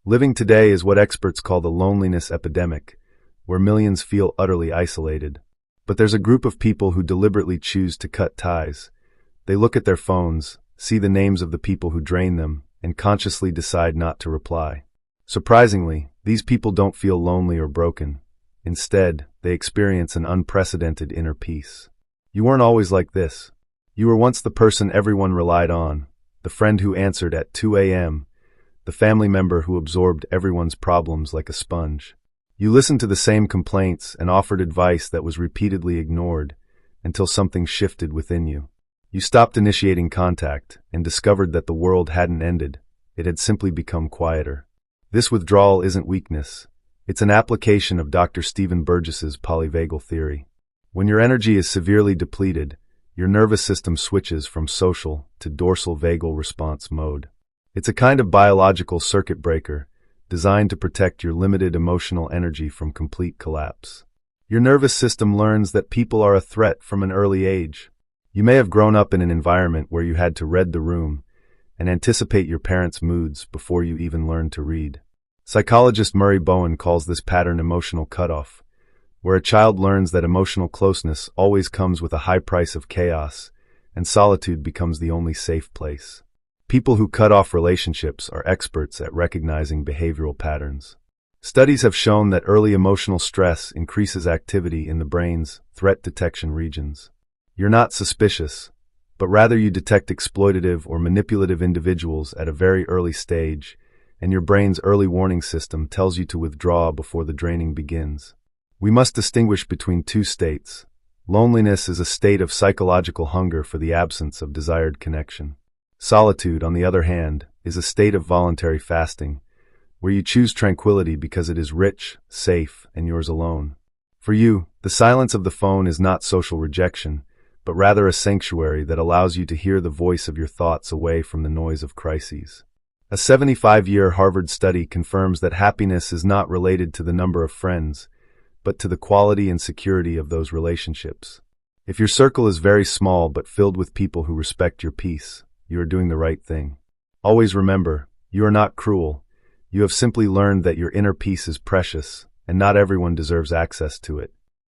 Living today is what experts call the loneliness epidemic, where millions feel utterly isolated. But there's a group of people who deliberately choose to cut ties. They look at their phones, see the names of the people who drain them, and consciously decide not to reply. Surprisingly, these people don't feel lonely or broken. Instead, they experience an unprecedented inner peace. You weren't always like this. You were once the person everyone relied on, the friend who answered at 2 a.m., the family member who absorbed everyone's problems like a sponge. You listened to the same complaints and offered advice that was repeatedly ignored until something shifted within you. You stopped initiating contact and discovered that the world hadn't ended. It had simply become quieter. This withdrawal isn't weakness. It's an application of Dr. Stephen Burgess's Polyvagal Theory. When your energy is severely depleted, your nervous system switches from social to dorsal vagal response mode. It's a kind of biological circuit breaker designed to protect your limited emotional energy from complete collapse. Your nervous system learns that people are a threat from an early age. You may have grown up in an environment where you had to read the room and anticipate your parents' moods before you even learned to read. Psychologist Murray Bowen calls this pattern emotional cutoff, where a child learns that emotional closeness always comes with a high price of chaos, and solitude becomes the only safe place. People who cut off relationships are experts at recognizing behavioral patterns. Studies have shown that early emotional stress increases activity in the brain's threat detection regions. You're not suspicious, but rather you detect exploitative or manipulative individuals at a very early stage, and your brain's early warning system tells you to withdraw before the draining begins. We must distinguish between two states. Loneliness is a state of psychological hunger for the absence of desired connection. Solitude, on the other hand, is a state of voluntary fasting, where you choose tranquility because it is rich, safe, and yours alone. For you, the silence of the phone is not social rejection, but rather a sanctuary that allows you to hear the voice of your thoughts away from the noise of crises. A 75-year Harvard study confirms that happiness is not related to the number of friends, but to the quality and security of those relationships. If your circle is very small but filled with people who respect your peace, you are doing the right thing. Always remember, you are not cruel. You have simply learned that your inner peace is precious, and not everyone deserves access to it.